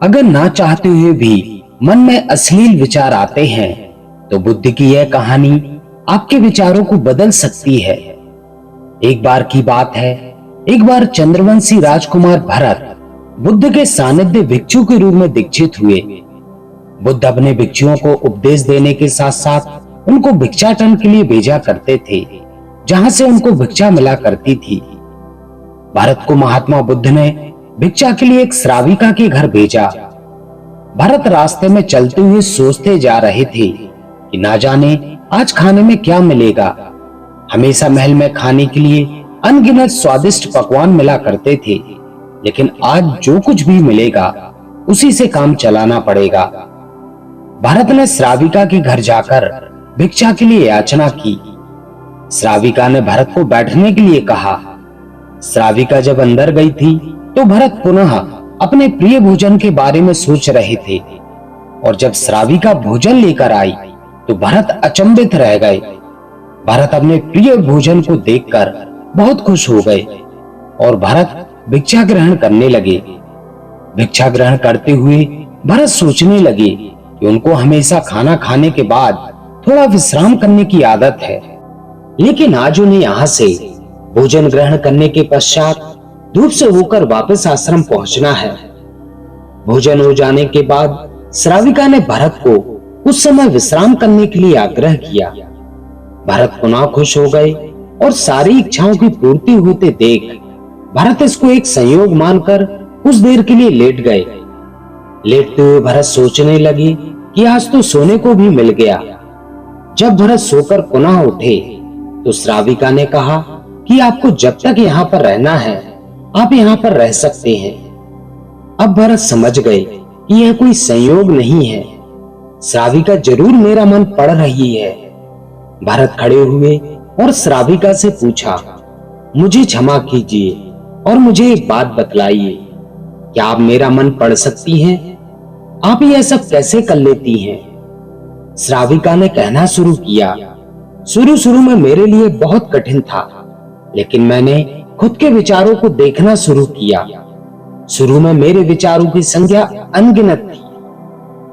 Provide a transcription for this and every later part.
अगर ना चाहते हुए भी मन में अश्लील विचार आते हैं तो बुद्ध की यह कहानी आपके विचारों को बदल सकती है। एक बार की बात है, एक बार चंद्रवंशी राजकुमार भरत बुद्ध के सानिध्य भिक्षु के रूप में दीक्षित हुए। बुद्ध अपने भिक्षुओं को उपदेश देने के साथ साथ उनको भिक्षाटन के लिए भेजा करते थे, जहां से उनको भिक्षा मिला करती थी। भरत को महात्मा बुद्ध ने भिक्षा के लिए एक श्राविका के घर भेजा। भरत रास्ते में चलते हुए सोचते जा रहे थे कि ना जाने आज खाने में क्या मिलेगा। हमेशा महल में खाने के लिए अनगिनत स्वादिष्ट पकवान मिला करते थे, लेकिन आज जो कुछ भी मिलेगा उसी से काम चलाना पड़ेगा। भरत ने श्राविका के घर जाकर भिक्षा के लिए याचना की। श्राविका ने भरत को बैठने के लिए कहा। श्राविका जब अंदर गई थी तो भरत पुनः अपने प्रिय भोजन के बारे में सोच रहे थे, और जब श्राविका भोजन लेकर आई तो भरत अचंभित रह गए। भरत अपने प्रिय भोजन को देखकर बहुत खुश हो गए और भरत भिक्षा ग्रहण करने लगे। भिक्षा ग्रहण करते हुए भरत सोचने लगे कि उनको हमेशा खाना खाने के बाद थोड़ा विश्राम करने की आदत है, लेकिन आज उन्हें यहाँ से भोजन ग्रहण करने के पश्चात धूप से होकर वापस आश्रम पहुंचना है। भोजन हो जाने के बाद श्राविका ने भरत को कुछ समय विश्राम करने के लिए आग्रह किया। भरत पुनः खुश हो गए और सारी इच्छाओं की पूर्ति होते देख भरत इसको एक संयोग मानकर कुछ देर के लिए लेट गए। लेटते हुए भरत सोचने लगे कि आज तो सोने को भी मिल गया। जब भरत सोकर पुनः उठे तो श्राविका ने कहा कि आपको जब तक यहाँ पर रहना है आप यहाँ पर रह सकते हैं। अब भरत समझ गए कि यह कोई संयोग नहीं है, श्राविका जरूर मेरा मन पढ़ रही है। भरत खड़े हुए और श्राविका से पूछा, मुझे क्षमा कीजिए और मुझे एक बात बतलाइए, क्या आप मेरा मन पढ़ सकती हैं? आप यह सब कैसे कर लेती हैं? श्राविका ने कहना शुरू किया, शुरू में मेरे लिए बहुत कठिन था, लेकिन मैंने खुद के विचारों को देखना शुरू किया। शुरू में मेरे विचारों की संख्या अनगिनत थी,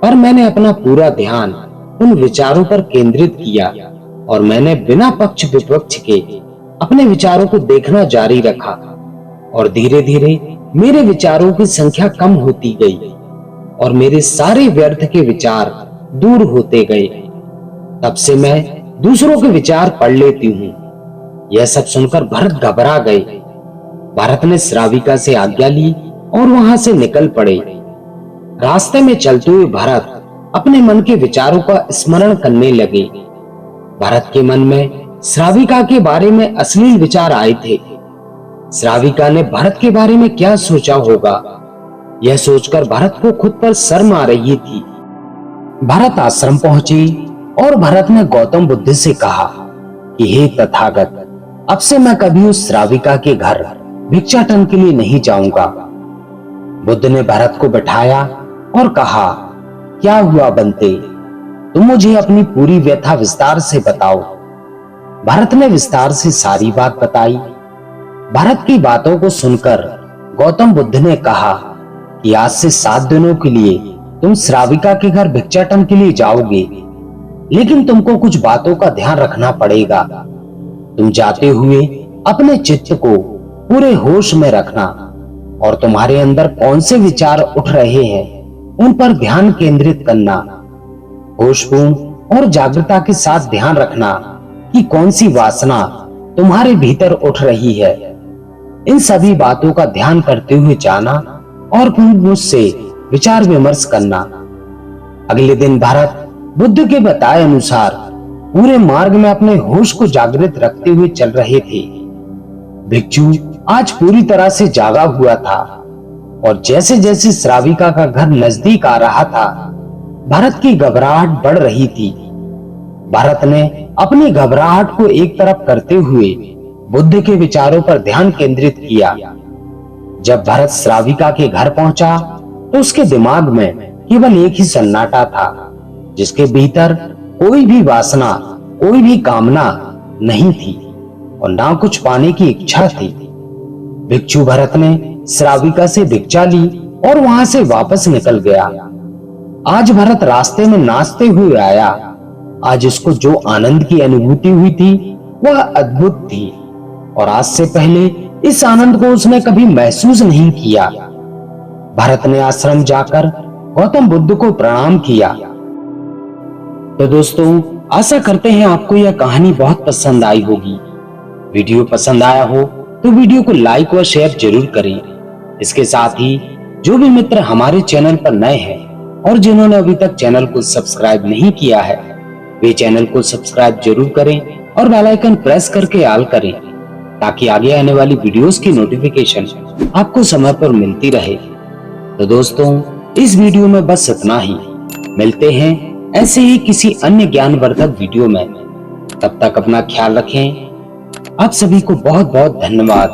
पर मैंने अपना पूरा ध्यान उन विचारों पर केंद्रित किया और मैंने बिना पक्ष विपक्ष के अपने विचारों को देखना जारी रखा, और धीरे धीरे मेरे विचारों की संख्या कम होती गई और मेरे सारे व्यर्थ के विचार दूर होते गए। तब से मैं दूसरों के विचार पढ़ लेती हूँ। यह सब सुनकर भरत घबरा गए। भरत ने श्राविका से आज्ञा ली और वहां से निकल पड़े। रास्ते में चलते हुए भरत अपने मन के विचारों का स्मरण करने लगे। भरत के मन में श्राविका के बारे में अश्लील विचार आए थे। श्राविका ने भरत के बारे में क्या सोचा होगा, यह सोचकर भरत को खुद पर शर्म आ रही थी। भरत आश्रम पहुंचे और भरत ने गौतम बुद्ध से कहा कि हे तथागत, अब से मैं कभी उस श्राविका के घर भिक्षाटन के लिए नहीं जाऊंगा। बुद्ध ने भरत को बैठाया और कहा, क्या हुआ बंते, तुम मुझे अपनी पूरी व्यथा विस्तार से बताओ। भरत ने विस्तार से सारी बात बताई। भरत की बातों को सुनकर गौतम बुद्ध ने कहा कि आज से 7 दिनों के लिए तुम श्राविका के घर भिक्षाटन के लिए जाओगे, लेकिन तुमको कुछ बातों का ध्यान रखना पड़ेगा। तुम जाते हुए अपने चित्त को पूरे होश में रखना और तुम्हारे अंदर कौन से विचार उठ रहे हैं उन पर ध्यान केंद्रित करना। होशपूर्ण और जागृता के साथ ध्यान रखना कि कौन सी वासना तुम्हारे भीतर उठ रही है। इन सभी बातों का ध्यान करते हुए जाना और फिर मुझसे विचार विमर्श करना। अगले दिन भरत बुद्ध के बताए अनुसार पूरे मार्ग में अपने होश को जागृत रखते हुए चल रहे थे। भिक्षु आज पूरी तरह से जागा हुआ था और जैसे जैसे श्राविका का घर नजदीक आ रहा था, भरत की घबराहट बढ़ रही थी। भरत ने अपनी घबराहट को एक तरफ करते हुए बुद्ध के विचारों पर ध्यान केंद्रित किया। जब भरत श्राविका के घर पहुंचा तो उसके दिमाग में केवल एक ही सन्नाटा था, जिसके भीतर कोई भी वासना, कोई भी कामना नहीं थी और ना कुछ पाने की इच्छा थी। भिक्षु भरत ने श्राविका से भिक्षा ली और वहां से वापस निकल गया। आज भरत रास्ते में नाचते हुए आया। आज उसको जो आनंद की अनुभूति हुई थी वह अद्भुत थी और आज से पहले इस आनंद को उसने कभी महसूस नहीं किया। भरत ने आश्रम जाकर गौतम बुद्ध को प्रणाम किया। तो दोस्तों, आशा करते हैं आपको यह कहानी बहुत पसंद आई होगी। वीडियो पसंद आया हो तो वीडियो को लाइक व शेयर जरूर करें। इसके साथ ही जो भी मित्र हमारे चैनल पर नए हैं और जिन्होंने अभी तक चैनल को सब्सक्राइब नहीं किया है, वे चैनल को सब्सक्राइब जरूर करें और बेल आइकन प्रेस करके ऑल करें, ताकि आगे आने वाली वीडियोस की नोटिफिकेशन आपको समय पर मिलती रहे। तो दोस्तों, इस वीडियो में बस इतना ही। मिलते हैं ऐसे ही किसी अन्य ज्ञानवर्धक वीडियो में। तब तक अपना ख्याल रखें। आप सभी को बहुत बहुत धन्यवाद।